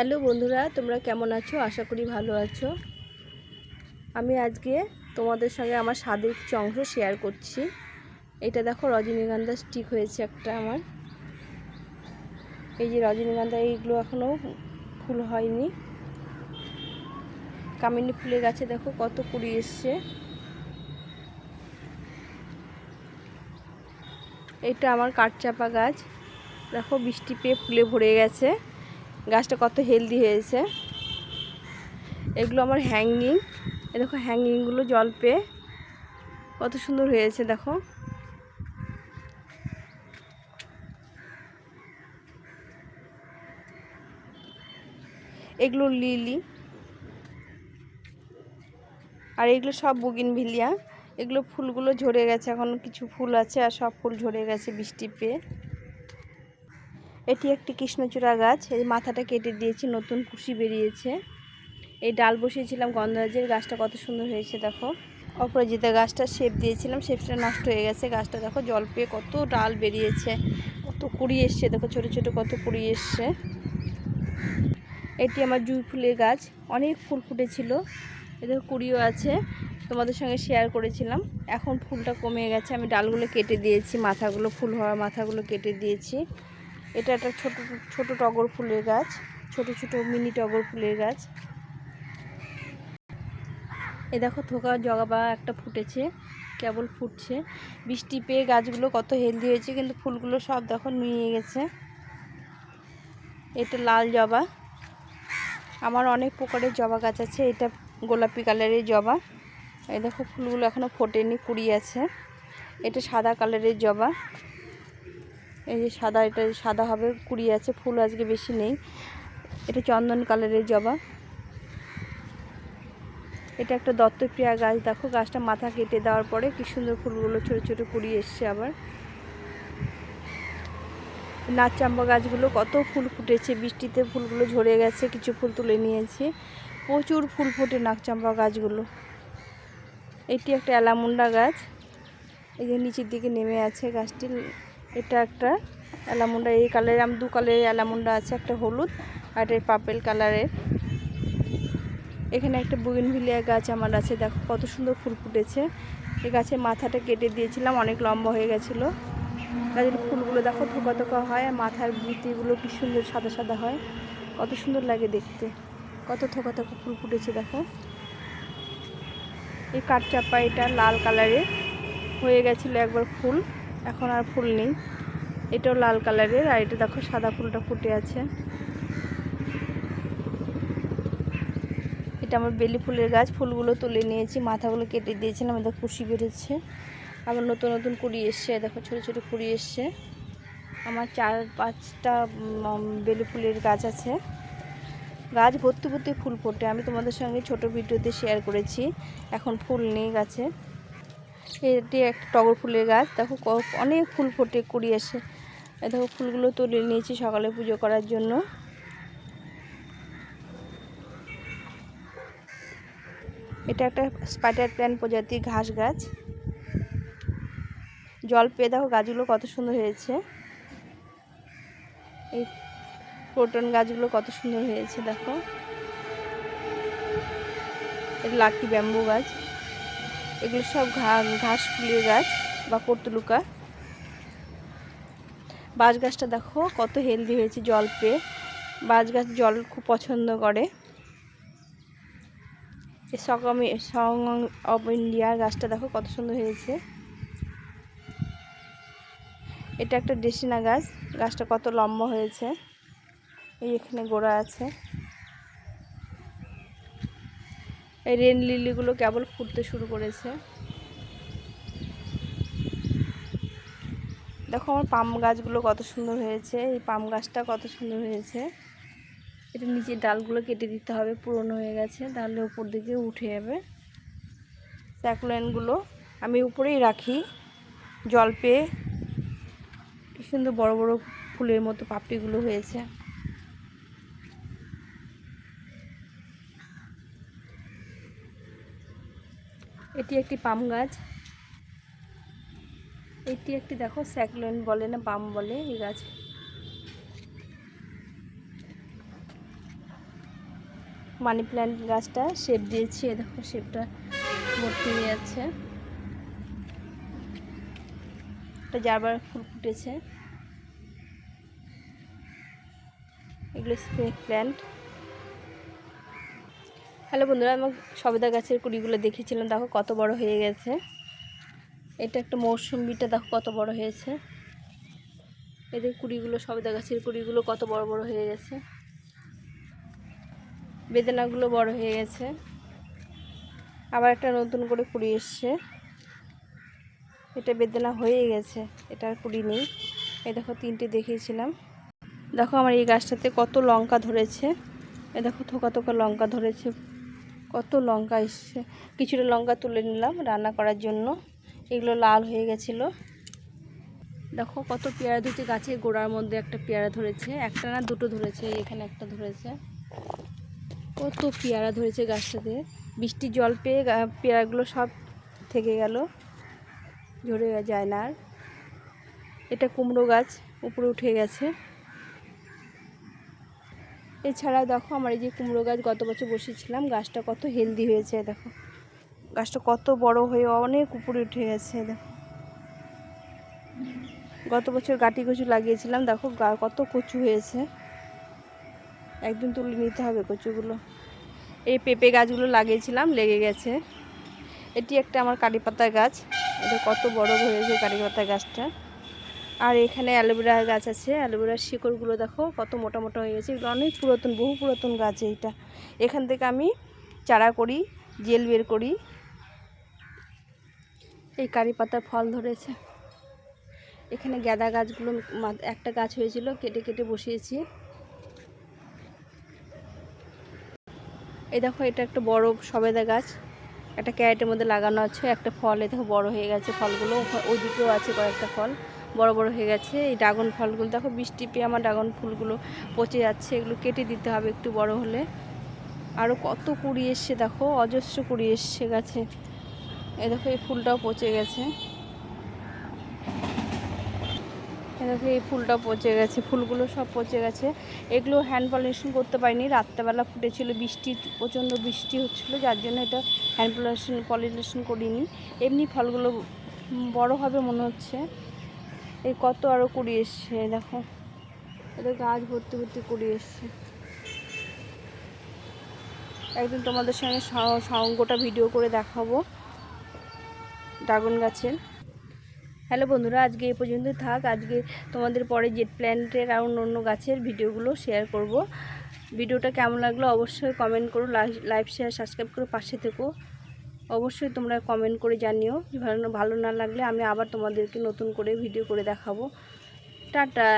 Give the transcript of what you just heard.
Hello বন্ধুরা, তোমরা কেমন আছো? আশা করি ভালো আছো। আমি আজকে তোমাদের সঙ্গে আমার স্বাদের কিছু অংশ শেয়ার করছি। এটা দেখো, রজনীগন্ধা স্টিক হয়েছে একটা আমার। এই যে রজনীগন্ধা, এইগুলো এখনও ফুল হয়নি। কামিনী ফুলের গাছে দেখো কত কুড়ি এসছে। এটা আমার কাঠচাপা গাছ, দেখো বৃষ্টি পেয়ে ফুলে ভরে গেছে। গাছটা কত হেলদি হয়েছে। এগুলো আমার হ্যাঙ্গিং। দেখো হ্যাঙ্গিংগুলো জল পেয়ে কত সুন্দর হয়েছে। দেখো এগুলো লিলি, আর এগুলো সব বুগিনভিলিয়া। এগুলো ফুলগুলো ঝরে গেছে, এখন কিছু ফুল আছে আর সব ফুল ঝরে গেছে বৃষ্টি পেয়ে। এটি একটি কৃষ্ণচূড়া গাছ, এই মাথাটা কেটে দিয়েছি, নতুন কুশি বেরিয়েছে। এই ডাল বসিয়েছিলাম গন্ধরাজের, গাছটা কত সুন্দর হয়েছে। দেখো অপরাজিতা গাছটা শেপ দিয়েছিলাম, শেপটা নষ্ট হয়ে গেছে। গাছটা দেখো জল পেয়ে কত ডাল বেরিয়েছে, কত কুড়ি এসছে। দেখো ছোট ছোট কত কুড়ি এসছে। এটি আমার জুঁই ফুলের গাছ, অনেক ফুল ফুটেছিল। এদের কুড়িও আছে, তোমাদের সঙ্গে শেয়ার করেছিলাম। এখন ফুলটা কমে গেছে, আমি ডালগুলো কেটে দিয়েছি, মাথাগুলো ফুল হওয়ার মাথাগুলো কেটে দিয়েছি। এটা একটা ছোট ছোট টগর ফুলের গাছ, ছোট ছোট মিনি টগর ফুলের গাছ। এ দেখো থোকা জবা একটা ফুটেছে, কেবল ফুটছে। বৃষ্টি পেয়ে গাছগুলো কত হেলদি হয়েছে, কিন্তু ফুলগুলো সব দেখো নুয়ে গেছে। এটা লাল জবা। আমার অনেক প্রকারের জবা গাছ আছে। এটা গোলাপি কালারের জবা। এই দেখো ফুলগুলো এখনও ফোটেনি, কুড়ি আছে। এটা সাদা কালারের জবা, এই যে সাদা, এটা সাদা হবে, কুড়ি আছে, ফুল আজকে বেশি নেই। এটা চন্দন কালারের জবা। এটা একটা দত্তপ্রিয়া গাছ, দেখো গাছটা মাথা কেটে দেওয়ার পরে কি সুন্দর ফুলগুলো ছোট ছোট কুড়ি এসছে। আবার নাকচাম্পা গাছগুলো কত ফুল ফুটেছে, বৃষ্টিতে ফুলগুলো ঝরে গেছে, কিছু ফুল তুলে নিয়েছি। প্রচুর ফুল ফোটে নাকচাম্পা গাছগুলো। এটি একটা অ্যালামুন্ডা গাছ, এই যে নিচের দিকে নেমে আছে গাছটি। এটা একটা অ্যালামুন্ডা, এই কালারের, দু কালারের অ্যালামুন্ডা আছে, একটা হলুদ আর একটা পার্পেল কালারের। এখানে একটা বুগিনভিলিয়া গাছ আমার আছে, দেখো কত সুন্দর ফুল ফুটেছে। এই গাছের মাথাটা কেটে দিয়েছিলাম, অনেক লম্বা হয়ে গেছিলো। গাছের ফুলগুলো দেখো থোকা থোকা হয়, আর মাথার বিতিগুলো কি সুন্দর সাদা সাদা হয়, কত সুন্দর লাগে দেখতে। কত থোকা থোকা ফুল ফুটেছে দেখো। এই কাঠচাপা, এটা লাল কালারের হয়ে গেছিলো একবার ফুল, এখন আর ফুল নেই। এটাও লাল কালারের, আর এটা দেখো সাদা ফুলটা ফুটে আছে। এটা আমার বেলি ফুলের গাছ, ফুলগুলো তুলে নিয়েছি, মাথাগুলো কেটে দিয়েছিলাম। আমাদের কুশি বেরোচ্ছে, আবার নতুন নতুন কুড়ি এসছে। দেখো ছোটো ছোটো কুড়ি এসছে। আমার 4-5টা বেলি ফুলের গাছ আছে। গাছ ভর্তি ভর্তি ফুল ফোটে, আমি তোমাদের সঙ্গে ছোট ভিডিওতে শেয়ার করেছি। এখন ফুল নেই গাছে। এটি একটা টগর ফুলের গাছ, দেখো অনেক ফুল ফোটে, কুড়ি আসে। দেখো ফুলগুলো তুলে নিয়েছি সকালে পুজো করার জন্য। এটা একটা স্পাইডার প্ল্যান্ট প্রজাতির ঘাস গাছ, জল পেয়ে দেখো গাছগুলো কত সুন্দর হয়েছে। এই ক্রোটন গাছগুলো কত সুন্দর হয়েছে দেখো। এটা লাকি ব্যাম্বু গাছ, এগুলো সব ঘাস ফুলের গাছ বা কর্তুলুকা। বাঁশ গাছটা দেখো কত হেলদি হয়েছে জল পেয়ে, বাঁশ গাছ জল খুব পছন্দ করে। এই সং অফ ইন্ডিয়া গাছটা দেখো কত সুন্দর হয়েছে। এটা একটা ডেসিনা গাছ, গাছটা কত লম্বা হয়েছে। এই এখানে গোড়া আছে। এই রেন লিলিগুলো কেবল ফুটতে শুরু করেছে। দেখো আমার পাম গাছগুলো কত সুন্দর হয়েছে। এই পাম গাছটা কত সুন্দর হয়েছে। এটা নিচের ডালগুলো কেটে দিতে হবে, পুরনো হয়ে গেছে, তাহলে উপর দিকে উঠে যাবে। স্যাকুলেন্টগুলো আমি উপরেই রাখি, জল পেয়ে কি সুন্দর বড় বড় ফুলের মতো পাপড়িগুলো হয়েছে। এটি একটি পাম গাছ, এটি একটি দেখো স্যাকুলেন্ট বলে না পাম বলে এই গাছ। মানি প্ল্যান্ট গাছটা শেপ দিয়েছি, দেখো শেপটা ভর্তি হয়ে যাচ্ছে। একটা জারবার ফুল ফুটেছে, এগুলো স্নেক প্ল্যান্ট। হ্যালো বন্ধুরা, আমি সবেদা গাছের কুড়িগুলো দেখেছিলাম, দেখো কত বড় হয়ে গেছে। এটা একটা মৌসুম্বিটা দেখো কত বড় হয়েছে। এদের কুড়িগুলো, সবেদা গাছের কুড়িগুলো কত বড় বড় হয়ে গেছে। বেদানাগুলো বড় হয়ে গেছে, আবার একটা নতুন করে কুড়ি এসছে। এটা বেদানা হয়ে গেছে, এটার কুড়ি নেই। এই দেখো 3টে দেখিয়েছিলাম। দেখো আমার এই গাছটাতে কত লঙ্কা ধরেছে, এ দেখো থোকা থোকা লঙ্কা ধরেছে, কত লঙ্কা এসছে। কিছুটা লঙ্কা তুলে নিলাম রান্না করার জন্য, এগুলো লাল হয়ে গেছিলো। দেখো কত পেয়ারা ধরেছে, গাছের গোড়ার মধ্যে একটা পেয়ারা ধরেছে, একটা না দুটো ধরেছে, এখানে একটা ধরেছে। কত পেয়ারা ধরেছে গাছটাতে, বৃষ্টির জল পেয়ে পেয়ারাগুলো সব থেকে গেল, ঝরে যায় না আর। এটা কুমড়ো গাছ উপরে উঠে গেছে। এছাড়াও দেখো আমার এই যে কুমড়ো গাছ গত বছর বসিয়েছিলাম, গাছটা কত হেলদি হয়েছে। দেখো গাছটা কত বড় হয়ে অনেক উপরে উঠে গেছে। দেখো গত বছর গাটি কচু লাগিয়েছিলাম, দেখো কত কচু হয়েছে। একদিন তুলে নিতে হবে কচুগুলো। এই পেঁপে গাছগুলো লাগিয়েছিলাম, লেগে গেছে। এটি একটা আমার কারি পাতা গাছ, এটা কত বড় হয়েছে কারি পাতা গাছটা। আর এখানে অ্যালোভেরা গাছ আছে, অ্যালোভেরার শিকড়গুলো দেখো কত মোটা মোটা হয়ে গেছে। এগুলো অনেক পুরাতন, বহু পুরাতন গাছ এইটা। এখান থেকে আমি চারা করি, জেল বের করি। এই কারি পাতার ফল ধরেছে। এখানে গাঁদা গাছগুলো, একটা গাছ হয়েছিল কেটে কেটে বসিয়েছি। এই দেখো এটা একটা বড় সবেদা গাছ, একটা ক্যারেটের মধ্যে লাগানো আছে। একটা ফল এই দেখো বড় হয়ে গেছে, ফলগুলো ওই দিকেও আছে কয়েকটা ফল বড় বড় হয়ে গেছে। এই ড্রাগন ফলগুলো দেখো, বৃষ্টি পেয়ে আমার ড্রাগন ফুলগুলো পচে যাচ্ছে, এগুলো কেটে দিতে হবে একটু বড় হলে। আরও কত কুড়ি এসছে, দেখো অজস্র কুড়ি এসছে গাছে। এই দেখো এই ফুলটাও পচে গেছে, দেখো এই ফুলটাও পচে গেছে, ফুলগুলো সব পচে গেছে। এগুলো হ্যান্ড পলিনেশন করতে পারিনি, রাত্রেবেলা ফুটেছিল, বৃষ্টি প্রচণ্ড বৃষ্টি হচ্ছিলো, যার জন্য এটা হ্যান্ড পলিনেশন করিনি। এমনি ফলগুলো বড় হবে মনে হচ্ছে। এই কত আরও কুড়ি এসছে, দেখো এটা গাছ ভর্তি ভর্তি কুড়ি এসছে। একদিন তোমাদের সঙ্গে সঙ্গটা ভিডিও করে দেখাবো ড্রাগন গাছের। হ্যালো বন্ধুরা, আজকে এই পর্যন্তই থাক। আজকে তোমাদের পরে জেট প্ল্যান্টের আর অন্য গাছের ভিডিওগুলো শেয়ার করব। ভিডিওটা কেমন লাগলো অবশ্যই কমেন্ট করো, লাইক শেয়ার সাবস্ক্রাইব করে পাশে থেকো। অবশ্যই তোমরা কমেন্ট করে জানিও, ভালো না লাগলে আমি আবার তোমাদেরকে নতুন করে ভিডিও করে দেখাবো। টাটা।